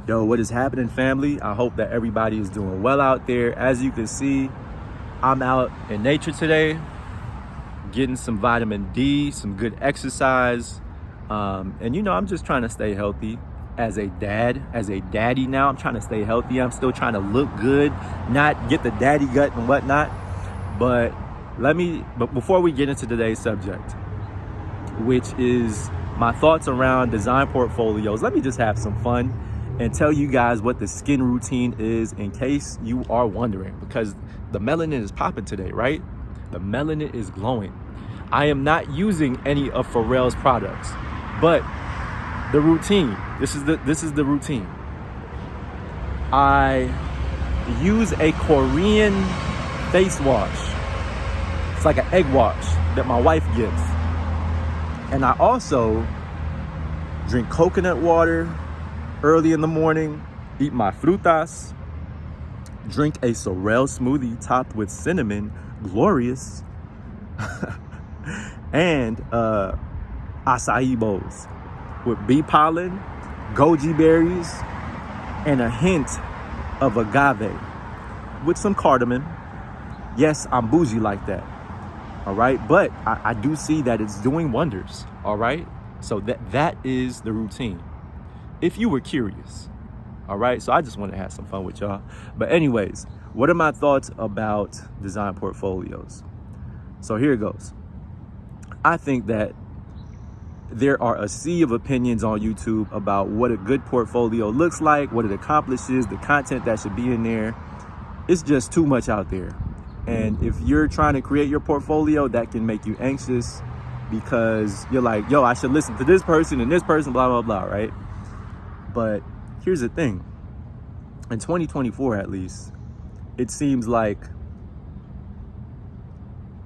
Yo, what is happening, family? I hope that everybody is doing well out there. As you can see, I'm out in nature today, getting some vitamin D, some good exercise. And I'm just trying to stay healthy as a dad, as a daddy now. I'm trying to stay healthy. I'm still trying to look good, not get the daddy gut and whatnot. But before we get into today's subject, which is my thoughts around design portfolios, let me just have some fun and tell you guys what the skin routine is in case you are wondering, because the melanin is popping today, right? The melanin is glowing. I am not using any of Pharrell's products, but the routine, this is the routine. I use a Korean face wash. It's like an egg wash that my wife gives. And I also drink coconut water early in the morning, eat my frutas, drink a sorrel smoothie topped with cinnamon, glorious, and acai bowls with bee pollen, goji berries, and a hint of agave with some cardamom. Yes, I'm bougie like that, all right? But I do see that it's doing wonders, all right? So that is the routine, if you were curious, all right? So I just want to have some fun with y'all. But anyways, what are my thoughts about design portfolios? So here it goes. I think that there are a sea of opinions on YouTube about what a good portfolio looks like, what it accomplishes, the content that should be in there. It's just too much out there. And if you're trying to create your portfolio, that can make you anxious because you're like, yo, I should listen to this person and this person, blah, blah, blah, right? But here's the thing. In 2024, at least, it seems like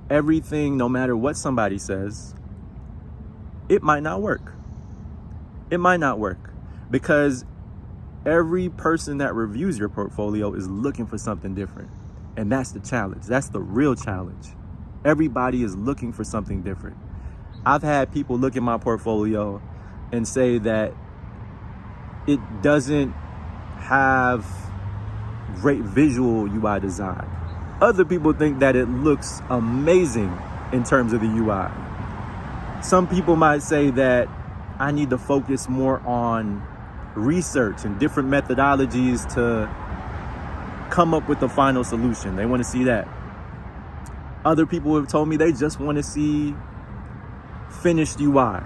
everything, no matter what somebody says, it might not work. It might not work because every person that reviews your portfolio is looking for something different. And that's the challenge. That's the real challenge. Everybody is looking for something different. I've had people look at my portfolio and say that it doesn't have great visual UI design. Other people think that it looks amazing in terms of the UI. Some people might say that I need to focus more on research and different methodologies to come up with the final solution. They want to see that. Other people have told me they just want to see finished UI.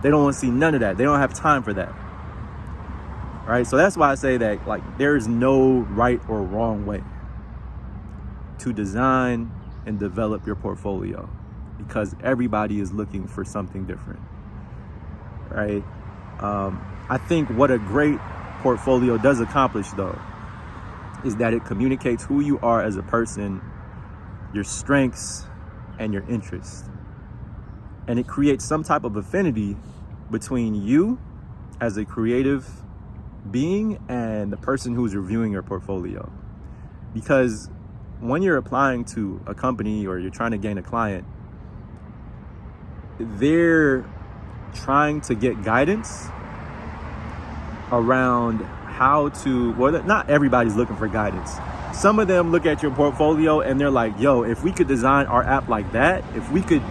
They don't want to see none of that. They don't have time for that. Right? So that's why I say that there is no right or wrong way to design and develop your portfolio because everybody is looking for something different. Right? I think what a great portfolio does accomplish, though, is that it communicates who you are as a person, your strengths, and your interests. And it creates some type of affinity between you as a creative being and the person who's reviewing your portfolio. Because when you're applying to a company or you're trying to gain a client, they're trying to get guidance around how to, well, not everybody's looking for guidance. Some of them look at your portfolio and they're like, yo, if we could design our app like that, if we could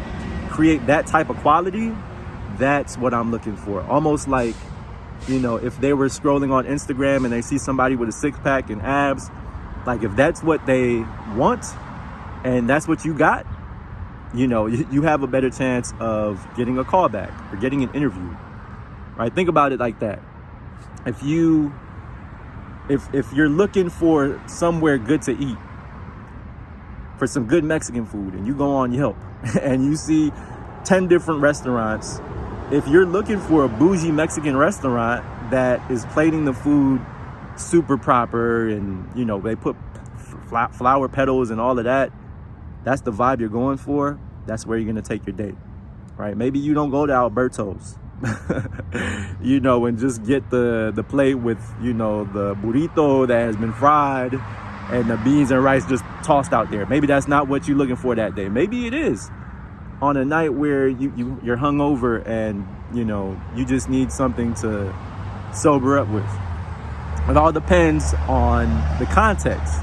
create that type of quality, that's what I'm looking for. Almost like, if they were scrolling on Instagram and they see somebody with a six-pack and abs, like if that's what they want and that's what you got, you have a better chance of getting a call back or getting an interview, right? Think about it like that. If you're looking for somewhere good to eat, for some good Mexican food, and you go on Yelp and you see 10 different restaurants, if you're looking for a bougie Mexican restaurant that is plating the food super proper and, they put flower petals and all of that, that's the vibe you're going for, that's where you're going to take your date, right? Maybe you don't go to Alberto's, and just get the plate with, the burrito that has been fried and the beans and rice just tossed out there. Maybe that's not what you're looking for that day. Maybe it is on a night where you're hungover and, you just need something to sober up with. It all depends on the context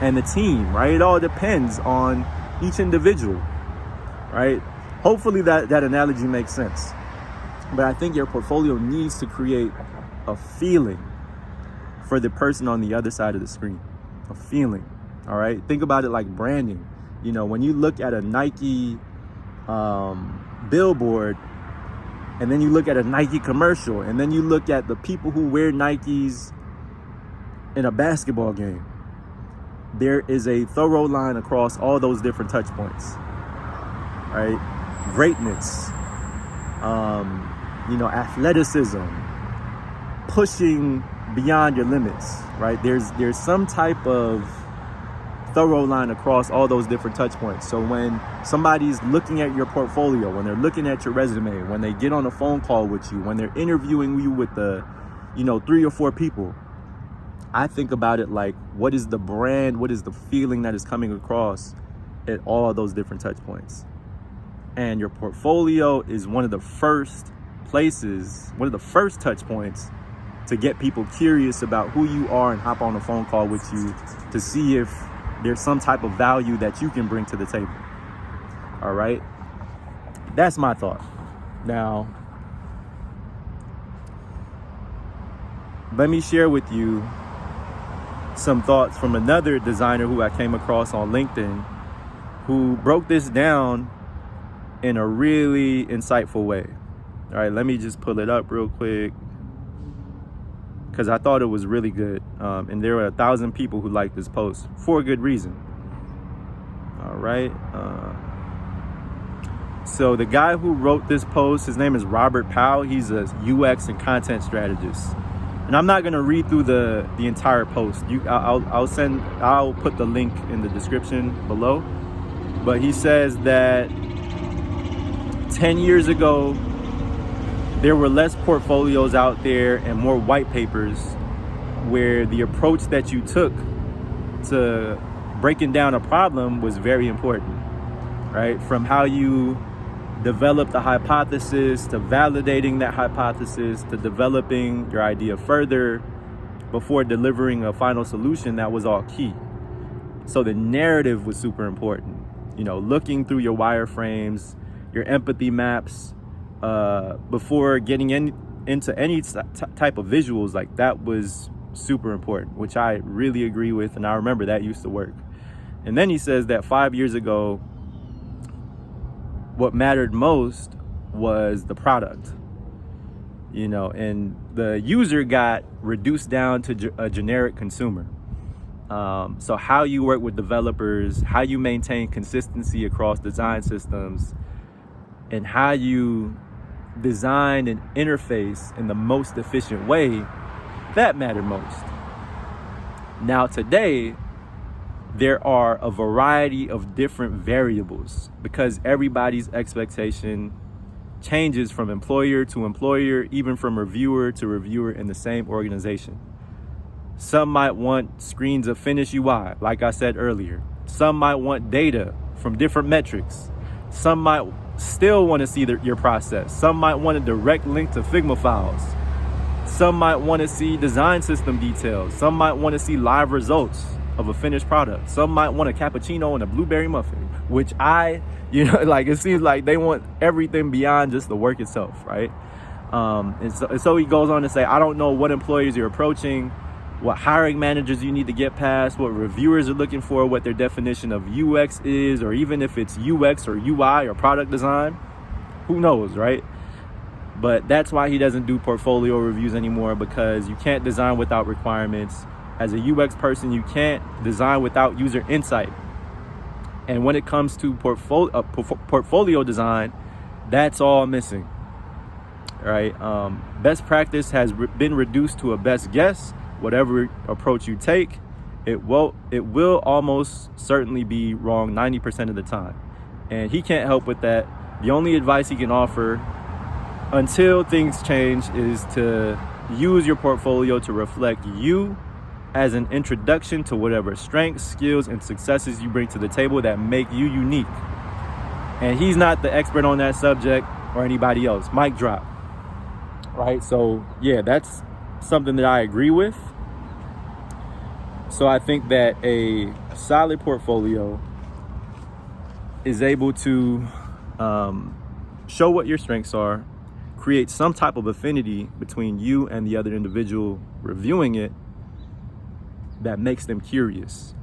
and the team, right? It all depends on each individual, right? Hopefully that analogy makes sense. But I think your portfolio needs to create a feeling for the person on the other side of the screen. A feeling, all right? Think about it like branding. You know, when you look at a Nike billboard, and then you look at a Nike commercial, and then you look at the people who wear Nikes in a basketball game, there is a thorough line across all those different touch points, right? Greatness, athleticism, pushing beyond your limits, right? There's some type of thorough line across all those different touch points. So when somebody's looking at your portfolio, when they're looking at your resume, when they get on a phone call with you, when they're interviewing you with 3 or 4 people, I think about it like, what is the brand, what is the feeling that is coming across at all those different touch points? And your portfolio is one of the first touch points to get people curious about who you are and hop on a phone call with you to see if there's some type of value that you can bring to the table. All right? That's my thought. Now, let me share with you some thoughts from another designer who I came across on LinkedIn, who broke this down in a really insightful way. All right, let me just pull it up real quick, because I thought it was really good. And there were 1,000 people who liked this post for a good reason. All right. So the guy who wrote this post, his name is Robert Powell. He's a UX and content strategist. And I'm not going to read through the entire post. I'll put the link in the description below. But he says that 10 years ago, there were less portfolios out there and more white papers, where the approach that you took to breaking down a problem was very important, right? From how you developed a hypothesis, to validating that hypothesis, to developing your idea further before delivering a final solution, that was all key. So the narrative was super important. Looking through your wireframes, your empathy maps, before getting into any type of visuals, like that was super important, which I really agree with, and I remember that used to work. And then he says that 5 years ago, what mattered most was the product, and the user got reduced down to a generic consumer. So how you work with developers, how you maintain consistency across design systems, and how you design and interface in the most efficient way, that mattered most. Now today, there are a variety of different variables, because everybody's expectation changes from employer to employer, even from reviewer to reviewer in the same organization. Some might want screens of finished UI, like I said earlier. Some might want data from different metrics. Some might still want to see your process. Some might want a direct link to Figma files. Some might want to see design system details. Some might want to see live results of a finished product. Some might want a cappuccino and a blueberry muffin, which it seems like they want everything beyond just the work itself, right? And so he goes on to say, I don't know what employers you're approaching, what hiring managers you need to get past, what reviewers are looking for, what their definition of UX is, or even if it's UX or UI or product design. Who knows, right? But that's why he doesn't do portfolio reviews anymore, because you can't design without requirements. As a UX person, you can't design without user insight. And when it comes to portfolio design, that's all missing, right? Best practice has been reduced to a best guess. Whatever approach you take, it will almost certainly be wrong 90% of the time. And he can't help with that. The only advice he can offer until things change is to use your portfolio to reflect you as an introduction to whatever strengths, skills, and successes you bring to the table that make you unique. And he's not the expert on that subject or anybody else. Mic drop. Right? So yeah, that's something that I agree with. So I think that a solid portfolio is able to show what your strengths are, create some type of affinity between you and the other individual reviewing it that makes them curious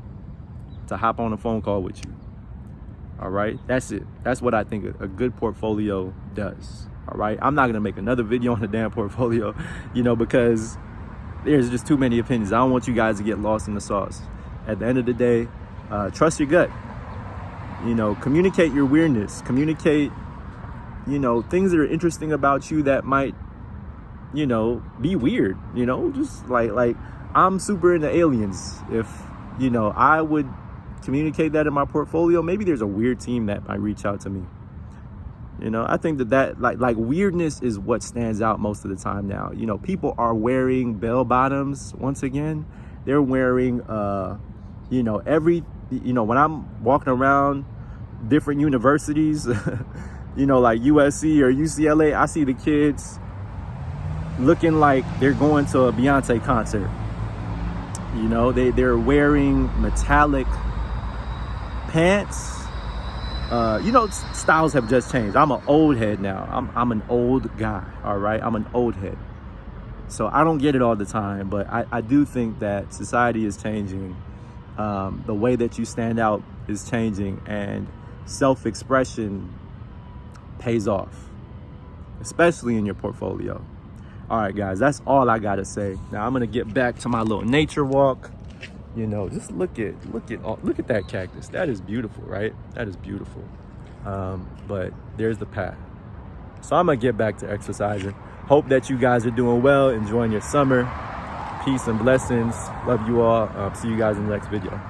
to hop on a phone call with you. All right, that's it. That's what I think a good portfolio does. All right, I'm not gonna make another video on the damn portfolio, because there's just too many opinions. I don't want you guys to get lost in the sauce. At the end of the day, trust your gut. Communicate your weirdness. Communicate, things that are interesting about you that might, be weird. Just like I'm super into aliens. If I would communicate that in my portfolio, maybe there's a weird team that might reach out to me. I think that like weirdness is what stands out most of the time now. People are wearing bell bottoms once again. They're wearing when I'm walking around different universities, like USC or UCLA, I see the kids looking like they're going to a Beyonce concert. They're wearing metallic pants. Styles have just changed. I'm an old head now. I'm an old guy. All right, I'm an old head. So I don't get it all the time, but I do think that society is changing. The way that you stand out is changing, and self-expression pays off, especially in your portfolio. All right, guys, that's all I gotta say. Now I'm gonna get back to my little nature walk. Just look at that cactus. That is beautiful, right? That is beautiful. But there's the path. So I'm gonna get back to exercising. Hope that you guys are doing well, enjoying your summer. Peace and blessings. Love you all. See you guys in the next video.